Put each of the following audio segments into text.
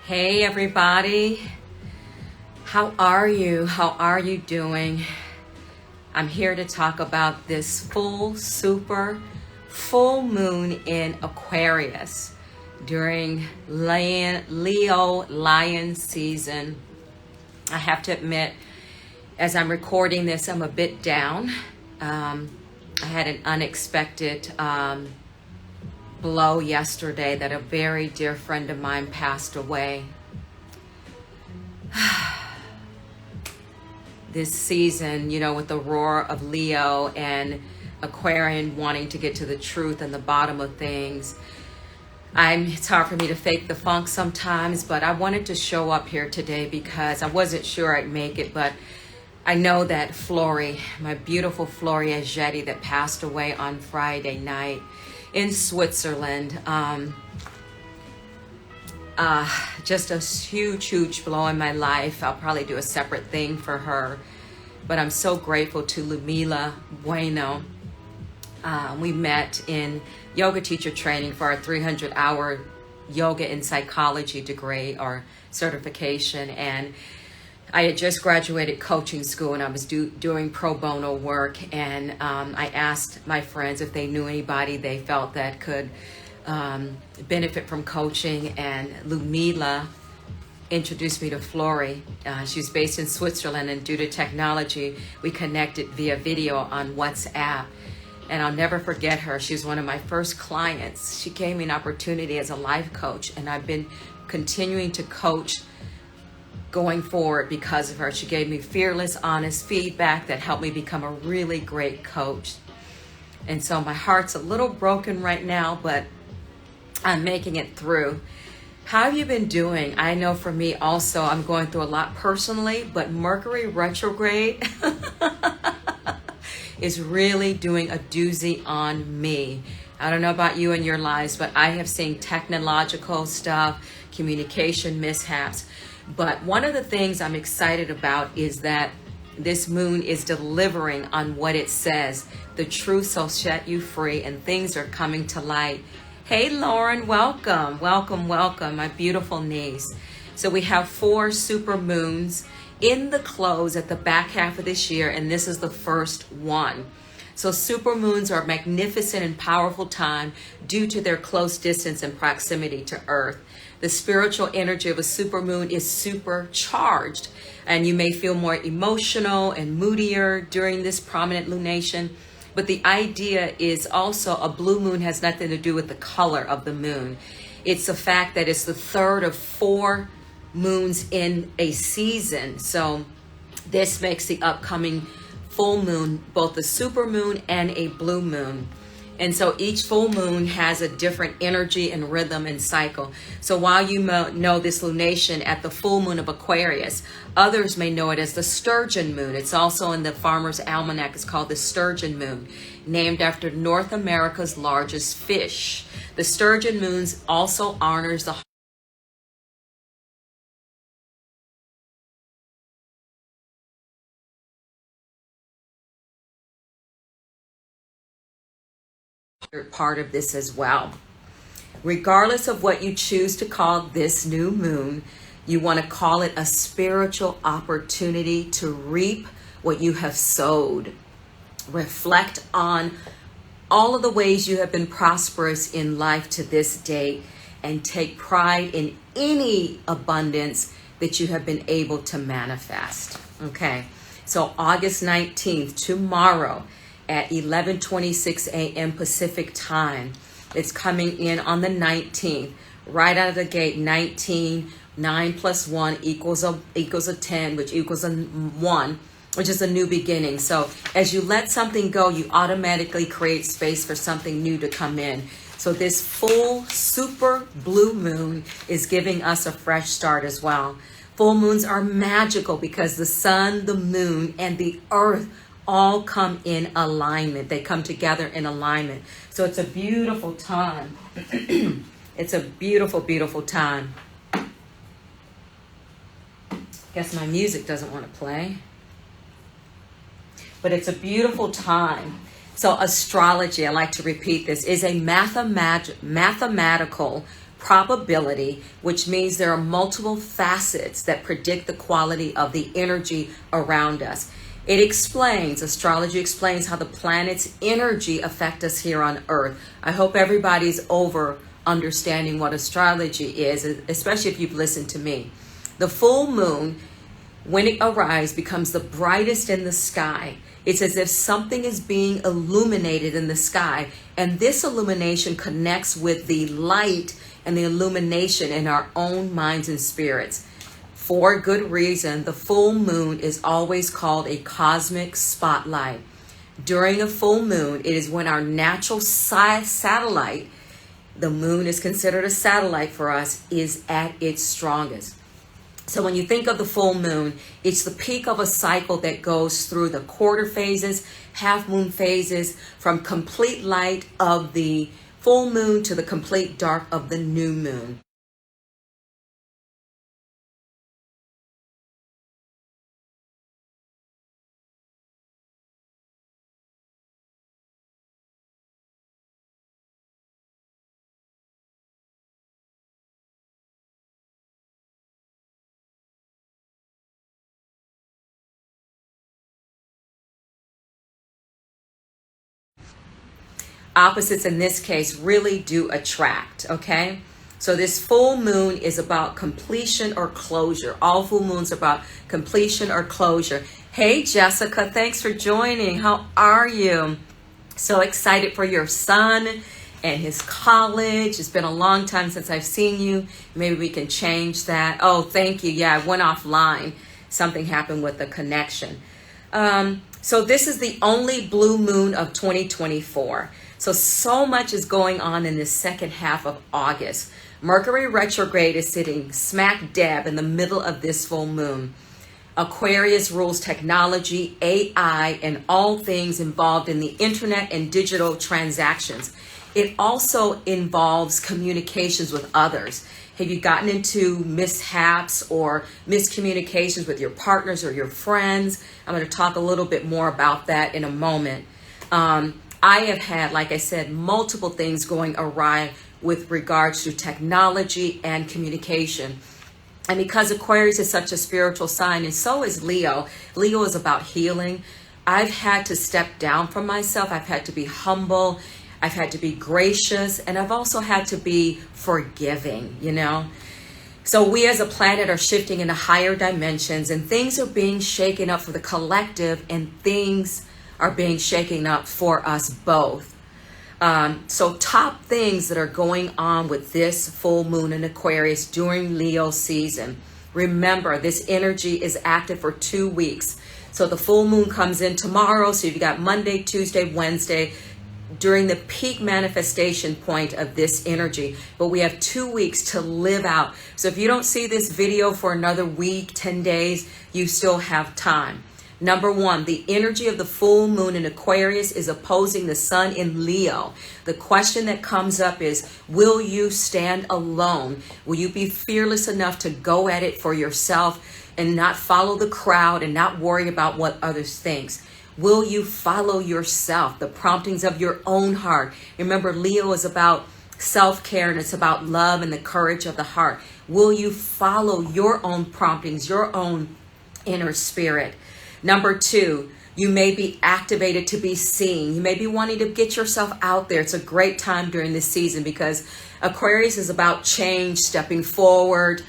Hey everybody, how are you? How are you doing? I'm here to talk about this full moon in Aquarius during Leo lion season. I have to admit, as I'm recording this, I'm a bit down. I had an unexpected blow yesterday that a very dear friend of mine passed away. This season, you know, with the roar of Leo and Aquarian wanting to get to the truth and the bottom of things, it's hard for me to fake the funk sometimes, but I wanted to show up here today because I wasn't sure I'd make it, but I know that Flori, my beautiful Flori Ageti that passed away on Friday night in Switzerland, just a huge blow in my life. I'll probably do a separate thing for her, but I'm so grateful to Lumila Bueno. We met in yoga teacher training for our 300-hour yoga and psychology degree or certification, and I had just graduated coaching school and I was doing pro bono work, and I asked my friends if they knew anybody they felt that could benefit from coaching, and Lumila introduced me to Flori. She's based in Switzerland, and due to technology, we connected via video on WhatsApp. And I'll never forget her. She was one of my first clients. She gave me an opportunity as a life coach, and I've been continuing to coach going forward because of her. She gave me fearless, honest feedback that helped me become a really great coach. And so my heart's a little broken right now, but I'm making it through. How have you been doing? I know for me also, I'm going through a lot personally, but Mercury retrograde is really doing a doozy on me. I don't know about you and your lives, but I have seen technological stuff, communication mishaps. But one of the things I'm excited about is that this moon is delivering on what it says. The truth shall set you free, and things are coming to light. Hey Lauren, welcome, my beautiful niece. So we have 4 super moons in the close at the back half of this year, and this is the first one. So super moons are a magnificent and powerful time due to their close distance and proximity to Earth. The spiritual energy of a super moon is supercharged, and you may feel more emotional and moodier during this prominent lunation. But the idea is also a blue moon has nothing to do with the color of the moon. It's the fact that it's the third of 4 moons in a season. So this makes the upcoming full moon both a super moon and a blue moon. And so each full moon has a different energy and rhythm and cycle. So while you know this lunation at the full moon of Aquarius, others may know it as the sturgeon moon. It's also in the Farmer's Almanac. It's called the sturgeon moon, named after North America's largest fish. The sturgeon moon also honors the part of this as well. Regardless of what you choose to call this new moon, you want to call it a spiritual opportunity to reap what you have sowed. Reflect on all of the ways you have been prosperous in life to this date, and take pride in any abundance that you have been able to manifest. Okay, so August 19th, tomorrow, at 11:26 a.m. Pacific time. It's coming in on the 19th, right out of the gate. 19, 9 plus 1 equals a 10, which equals a 1, which is a new beginning. So as you let something go, you automatically create space for something new to come in. So this full super blue moon is giving us a fresh start as well. Full moons are magical because the sun, the moon, and the earth all come in alignment. They come together in alignment. So it's a beautiful time. It's a beautiful time. Guess my music doesn't want to play. But it's a beautiful time. So astrology, I like to repeat this, is a mathematical probability, which means there are multiple facets that predict the quality of the energy around us. It explains, astrology explains how the planet's energy affect us here on Earth. I hope everybody's over understanding what astrology is, especially if you've listened to me. The full moon, when it arrives, becomes the brightest in the sky. It's as if something is being illuminated in the sky, and this illumination connects with the light and the illumination in our own minds and spirits. For good reason, the full moon is always called a cosmic spotlight. During a full moon, it is when our natural satellite, the moon is considered a satellite for us, is at its strongest. So when you think of the full moon, it's the peak of a cycle that goes through the quarter phases, half moon phases, from complete light of the full moon to the complete dark of the new moon. Opposites in this case really do attract, okay? So this full moon is about completion or closure. All full moons are about completion or closure. Hey, Jessica, thanks for joining. How are you? So excited for your son and his college. It's been a long time since I've seen you. Maybe we can change that. Oh, thank you. Yeah, I went offline. Something happened with the connection. So this is the only blue moon of 2024. So much is going on in this second half of August. Mercury retrograde is sitting smack dab in the middle of this full moon. Aquarius rules technology, AI, and all things involved in the internet and digital transactions. It also involves communications with others. Have you gotten into mishaps or miscommunications with your partners or your friends? I'm going to talk a little bit more about that in a moment. I have had, like I said, multiple things going awry with regards to technology and communication. And because Aquarius is such a spiritual sign, and so is Leo, Leo is about healing. I've had to step down from myself. I've had to be humble. I've had to be gracious. And I've also had to be forgiving, you know. So we as a planet are shifting into higher dimensions, and things are being shaken up for the collective, and things are being shaken up for us both. So top things that are going on with this full moon in Aquarius during Leo season. Remember, this energy is active for 2 weeks. So the full moon comes in tomorrow. So you've got Monday, Tuesday, Wednesday, during the peak manifestation point of this energy. But we have 2 weeks to live out. So if you don't see this video for another week, 10 days, you still have time. Number one, the energy of the full moon in Aquarius is opposing the sun in Leo. The question that comes up is, will you stand alone? Will you be fearless enough to go at it for yourself and not follow the crowd and not worry about what others think? Will you follow yourself, the promptings of your own heart? Remember, Leo is about self-care, and it's about love and the courage of the heart. Will you follow your own promptings, your own inner spirit? Number two, you may be activated to be seen. You may be wanting to get yourself out there. It's a great time during this season because Aquarius is about change, stepping forward,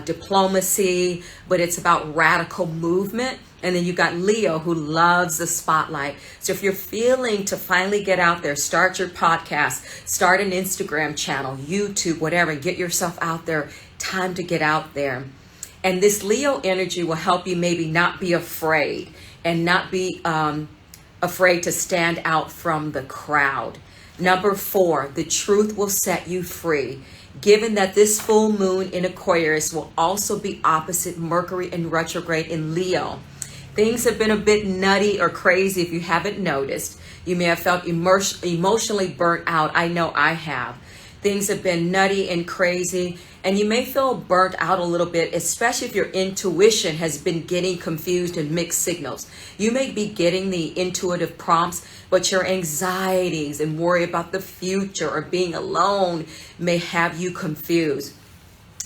diplomacy, but it's about radical movement. And then you've got Leo, who loves the spotlight. So if you're feeling to finally get out there, start your podcast, start an Instagram channel, YouTube, whatever, and get yourself out there. Time to get out there. And this Leo energy will help you maybe not be afraid and not be afraid to stand out from the crowd. Number four, the truth will set you free. Given that this full moon in Aquarius will also be opposite Mercury in retrograde in Leo. Things have been a bit nutty or crazy if you haven't noticed. You may have felt emotionally burnt out. I know I have. Things have been nutty and crazy, and you may feel burnt out a little bit, especially if your intuition has been getting confused and mixed signals. You may be getting the intuitive prompts, but your anxieties and worry about the future or being alone may have you confused.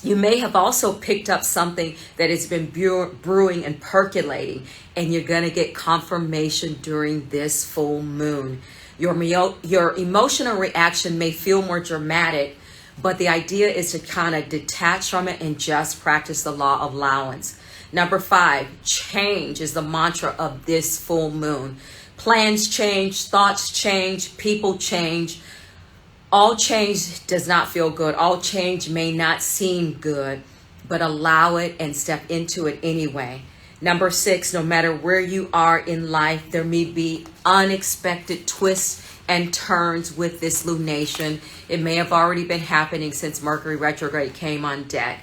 You may have also picked up something that has been brewing and percolating, and you're going to get confirmation during this full moon. Your emotional reaction may feel more dramatic, but the idea is to kind of detach from it and just practice the law of allowance. Number 5, change is the mantra of this full moon. Plans change, thoughts change, people change. All change does not feel good. All change may not seem good, but allow it and step into it anyway. Number 6, no matter where you are in life, there may be unexpected twists and turns with this lunation. It may have already been happening since Mercury retrograde came on deck.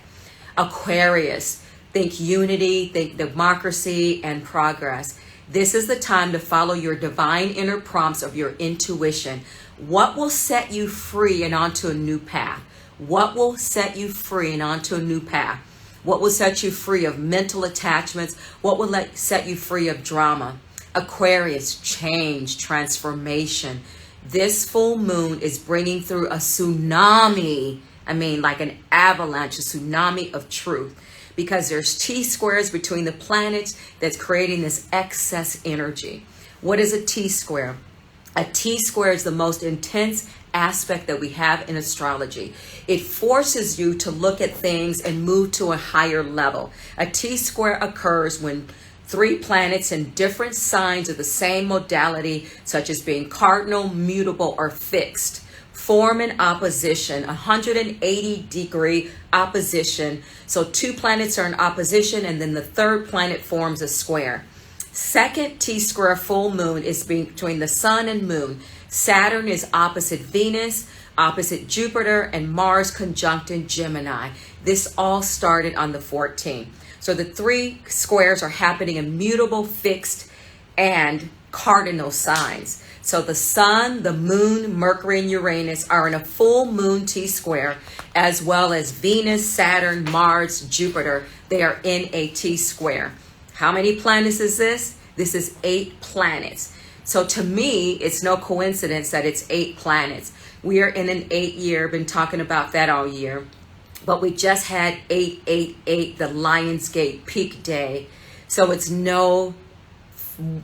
Aquarius, think unity, think democracy, and progress. This is the time to follow your divine inner prompts of your intuition. What will set you free and onto a new path? What will set you free and onto a new path? What will set you free of mental attachments? What will set you free of drama? Aquarius, change, transformation. This full moon is bringing through a tsunami. I mean, like an avalanche, a tsunami of truth. Because there's T-squares between the planets that's creating this excess energy. What is a T-square? A T-square is the most intense aspect that we have in astrology. It forces you to look at things and move to a higher level. A T-square occurs when 3 planets in different signs of the same modality, such as being cardinal, mutable, or fixed, form an opposition, 180-degree opposition. So 2 planets are in opposition, and then the 3rd planet forms a square. Second T-square full moon is between the sun and moon. Saturn is opposite Venus, opposite Jupiter, and Mars conjunct in Gemini. This all started on the 14th. So the 3 squares are happening in mutable, fixed, and cardinal signs. So the sun, the moon, Mercury, and Uranus are in a full moon T-square, as well as Venus, Saturn, Mars, Jupiter. They are in a T-square. How many planets is this? This is 8 planets. So to me, it's no coincidence that it's 8 planets. We are in an 8 year, been talking about that all year. But we just had 888, the Lionsgate peak day. So it's no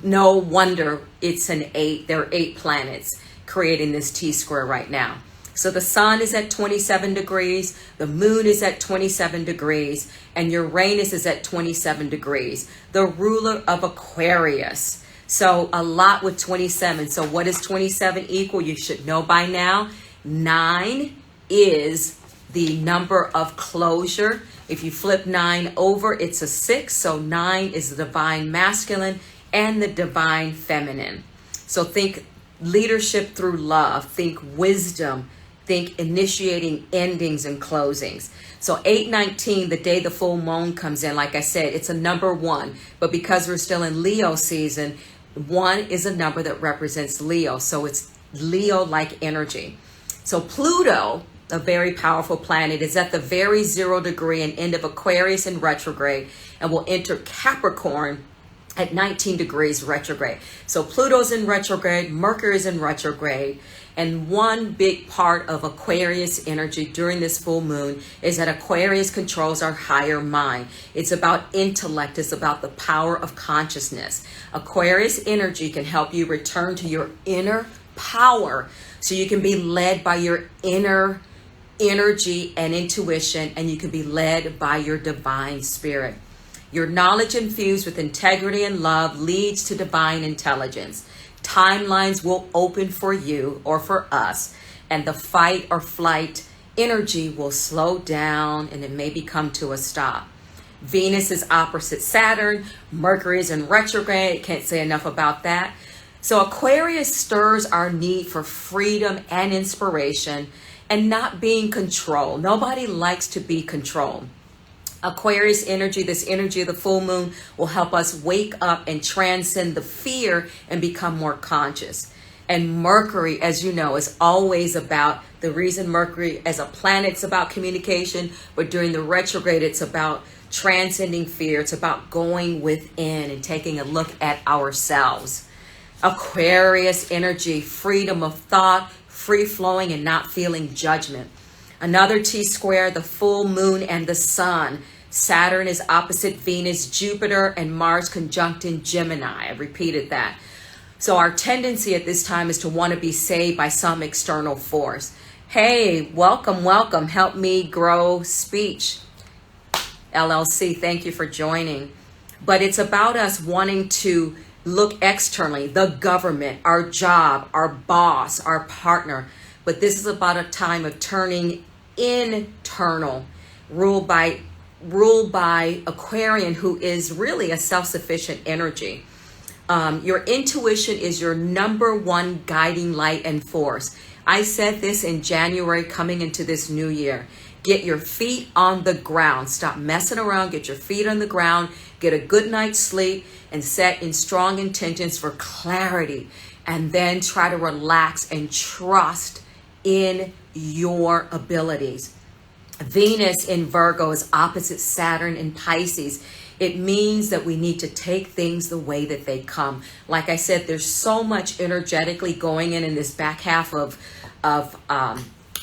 wonder it's an 8. There are 8 planets creating this T-square right now. So the sun is at 27 degrees, the moon is at 27 degrees, and Uranus is at 27 degrees, the ruler of Aquarius. So a lot with 27. So what does 27 equal? You should know by now. 9 is the number of closure. If you flip 9 over, it's a 6. So 9 is the divine masculine and the divine feminine. So think leadership through love, think wisdom, think initiating endings and closings. So 819, the day the full moon comes in, like I said, it's a number 1. But because we're still in Leo season, 1 is a number that represents Leo. So it's Leo-like energy. So Pluto, a very powerful planet, is at the very 0 degree and end of Aquarius in retrograde and will enter Capricorn at 19 degrees retrograde. So Pluto's in retrograde, Mercury's in retrograde, and one big part of Aquarius energy during this full moon is that Aquarius controls our higher mind. It's about intellect, it's about the power of consciousness. Aquarius energy can help you return to your inner power so you can be led by your inner energy and intuition, and you can be led by your divine spirit. Your knowledge infused with integrity and love leads to divine intelligence. Timelines will open for you or for us, and the fight or flight energy will slow down and it maybe come to a stop. Venus is opposite Saturn. Mercury is in retrograde. Can't say enough about that. So Aquarius stirs our need for freedom and inspiration and not being controlled. Nobody likes to be controlled. Aquarius energy, this energy of the full moon, will help us wake up and transcend the fear and become more conscious. And Mercury, as you know, is always about, the reason Mercury as a planet is about communication, but during the retrograde, it's about transcending fear. It's about going within and taking a look at ourselves. Aquarius energy, freedom of thought, free flowing and not feeling judgment. Another T-square, the full moon and the sun. Saturn is opposite Venus, Jupiter, and Mars conjunct in Gemini. I repeated that. So our tendency at this time is to want to be saved by some external force. Hey, welcome, welcome. Help Me Grow Speech, LLC. Thank you for joining. But it's about us wanting to look externally, the government, our job, our boss, our partner. But this is about a time of turning internal, ruled by Aquarian, who is really a self-sufficient energy. Your intuition is your number one guiding light and force. I said this in January coming into this new year. Get your feet on the ground. Stop messing around. Get your feet on the ground. Get a good night's sleep and set in strong intentions for clarity. And then try to relax and trust in your abilities. Venus in Virgo is opposite Saturn in Pisces. It means that we need to take things the way that they come. Like I said, there's so much energetically going in this back half of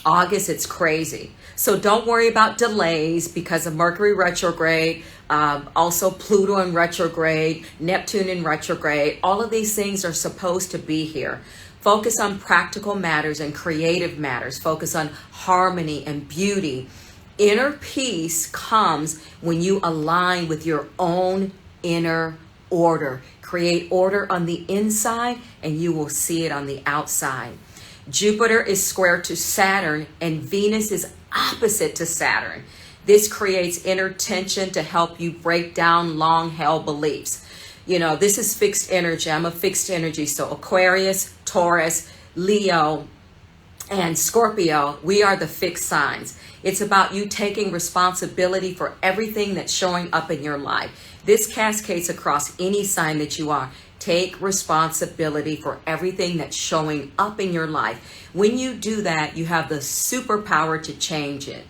August. It's crazy. So don't worry about delays because of Mercury retrograde, also Pluto in retrograde, Neptune in retrograde. All of these things are supposed to be here. Focus on practical matters and creative matters. Focus on harmony and beauty. Inner peace comes when you align with your own inner order. Create order on the inside and you will see it on the outside. Jupiter is square to Saturn and Venus is opposite to Saturn. This creates inner tension to help you break down long-held beliefs. You know, this is fixed energy. I'm a fixed energy. So Aquarius, Taurus, Leo, and Scorpio, we are the fixed signs. It's about you taking responsibility for everything that's showing up in your life. This cascades across any sign that you are. Take responsibility for everything that's showing up in your life. When you do that, you have the superpower to change it.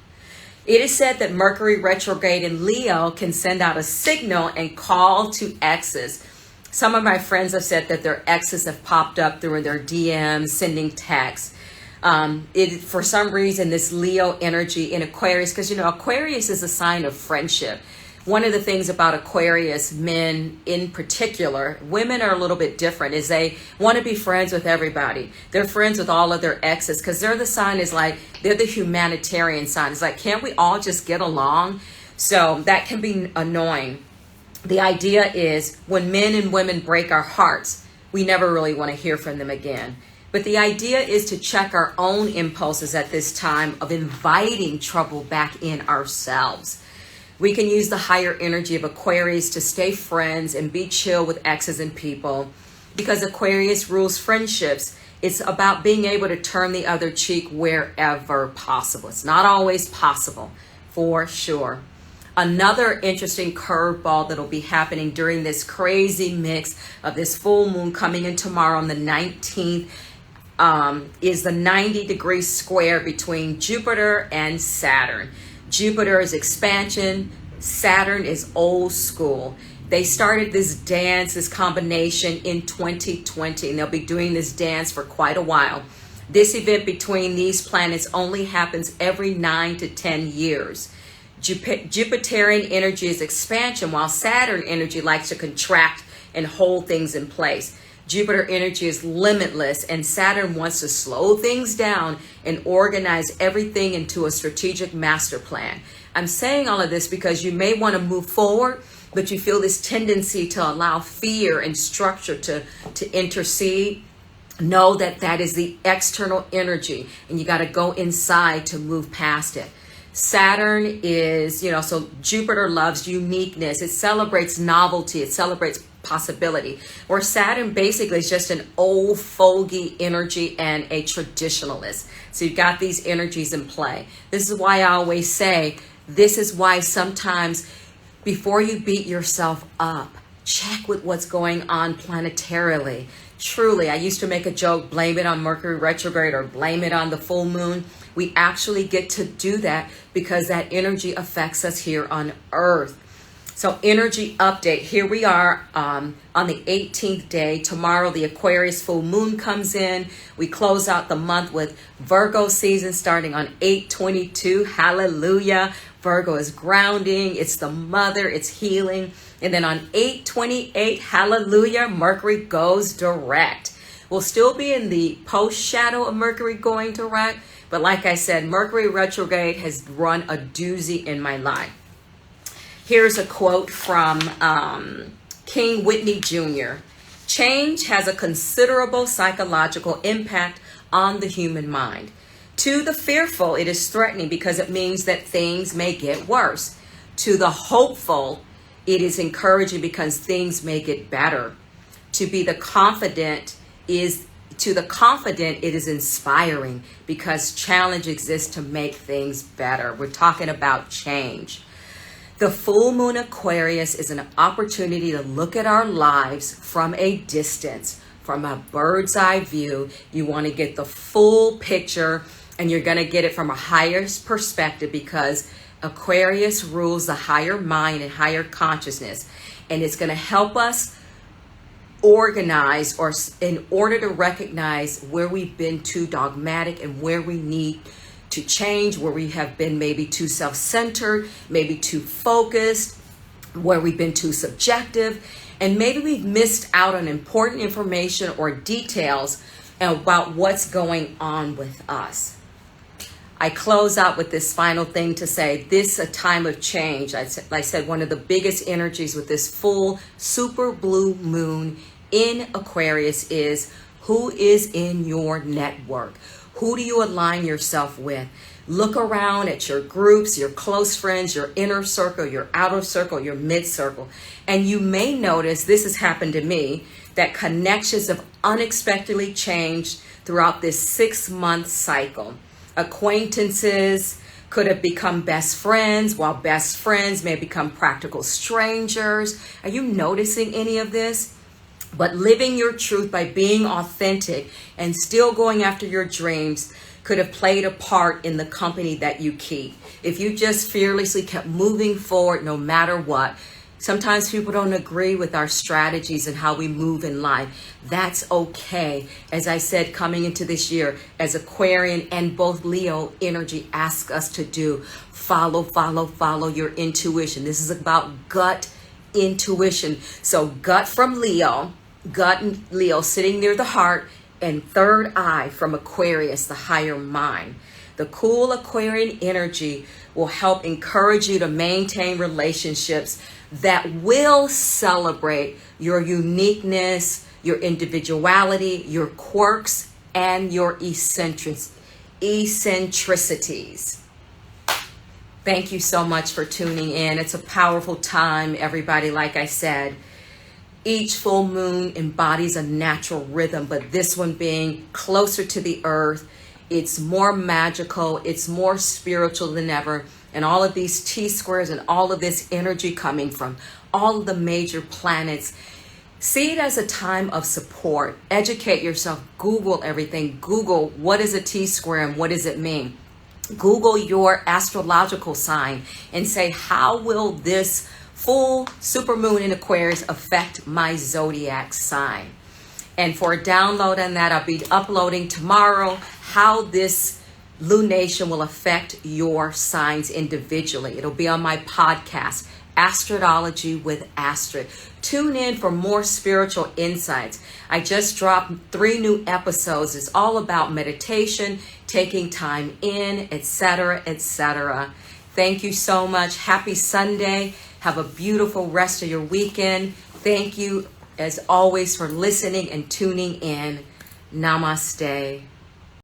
It is said that Mercury retrograde in Leo can send out a signal and call to exes. Some of my friends have said that their exes have popped up through their DMs, sending texts. For some reason, this Leo energy in Aquarius, because, you know, Aquarius is a sign of friendship. One of the things about Aquarius men in particular, women are a little bit different, is they want to be friends with everybody. They're friends with all of their exes because they're the sign is like, they're the humanitarian sign. It's like, can't we all just get along? So that can be annoying. The idea is when men and women break our hearts, we never really want to hear from them again. But the idea is to check our own impulses at this time of inviting trouble back in ourselves. We can use the higher energy of Aquarius to stay friends and be chill with exes and people. Because Aquarius rules friendships, it's about being able to turn the other cheek wherever possible. It's not always possible, for sure. Another interesting curveball that'll be happening during this crazy mix of this full moon coming in tomorrow on the 19th is the 90-degree square between Jupiter and Saturn. Jupiter is expansion, Saturn is old school. They started this dance, this combination in 2020, and they'll be doing this dance for quite a while. This event between these planets only happens every 9 to 10 years. Jupiterian energy is expansion, while Saturn energy likes to contract and hold things in place. Jupiter energy is limitless, and Saturn wants to slow things down and organize everything into a strategic master plan. I'm saying all of this because you may want to move forward, but you feel this tendency to allow fear and structure to intercede. Know that that is the external energy, and you got to go inside to move past it. Saturn is, so Jupiter loves uniqueness. It celebrates novelty. It celebrates possibility. Where Saturn basically is just an old fogey energy and a traditionalist. So you've got these energies in play. This is why I always say, this is why sometimes before you beat yourself up, check with what's going on planetarily. truly, I used to make a joke, blame it on Mercury retrograde or blame it on the full moon. We actually get to do that because that energy affects us here on Earth. So energy update, here we are on the 18th day. Tomorrow the Aquarius full moon comes in. We close out the month with Virgo season starting on 8/22. Hallelujah. Virgo is grounding, it's the mother, it's healing. And then on 8/28, hallelujah, Mercury goes direct. We'll still be in the post shadow of Mercury going direct, but like I said, Mercury retrograde has run a doozy in my life. Here's a quote from King Whitney Jr. Change has a considerable psychological impact on the human mind. To the fearful, it is threatening because it means that things may get worse. To the hopeful, it is encouraging because things may get better. To the confident, it is inspiring because challenge exists to make things better. We're talking about change. The full moon Aquarius is an opportunity to look at our lives from a distance, from a bird's eye view. You want to get the full picture, and you're going to get it from a higher perspective because Aquarius rules the higher mind and higher consciousness. And it's going to help us organize, or in order to recognize where we've been too dogmatic and where we need to change, where we have been maybe too self-centered, maybe too focused, where we've been too subjective, and maybe we've missed out on important information or details about what's going on with us. I close out with this final thing to say, this is a time of change. I said one of the biggest energies with this full super blue moon in Aquarius is who is in your network. Who do you align yourself with? Look around at your groups, your close friends, your inner circle, your outer circle, your mid circle. And you may notice, this has happened to me, that connections have unexpectedly changed throughout this 6-month cycle. Acquaintances could have become best friends, while best friends may become practical strangers. Are you noticing any of this? But living your truth by being authentic and still going after your dreams could have played a part in the company that you keep. If you just fearlessly kept moving forward no matter what. Sometimes people don't agree with our strategies and how we move in life. That's okay. As I said, coming into this year, as Aquarian and both Leo energy asks us to do, follow your intuition. This is about gut intuition. So gut from Leo, gut and Leo sitting near the heart, and third eye from Aquarius, the higher mind. The cool Aquarian energy will help encourage you to maintain relationships that will celebrate your uniqueness, your individuality, your quirks, and your eccentricities. Thank you so much for tuning in. It's a powerful time, everybody. Like I said, each full moon embodies a natural rhythm, but this one being closer to the earth, it's more magical, it's more spiritual than ever. And all of these T-squares and all of this energy coming from all of the major planets, see it as a time of support. Educate yourself. Google everything. Google what is a T-square and what does it mean. Google your astrological sign and say, how will this full supermoon in Aquarius affect my zodiac sign? And for a download on that, I'll be uploading tomorrow how this lunation will affect your signs individually. It'll be on my podcast, Astridologie with Astrid. Tune in for more spiritual insights. I just dropped 3 new episodes. It's all about meditation, taking time in, etc., etc. Thank you so much. Happy Sunday. Have a beautiful rest of your weekend. Thank you, as always, for listening and tuning in. Namaste.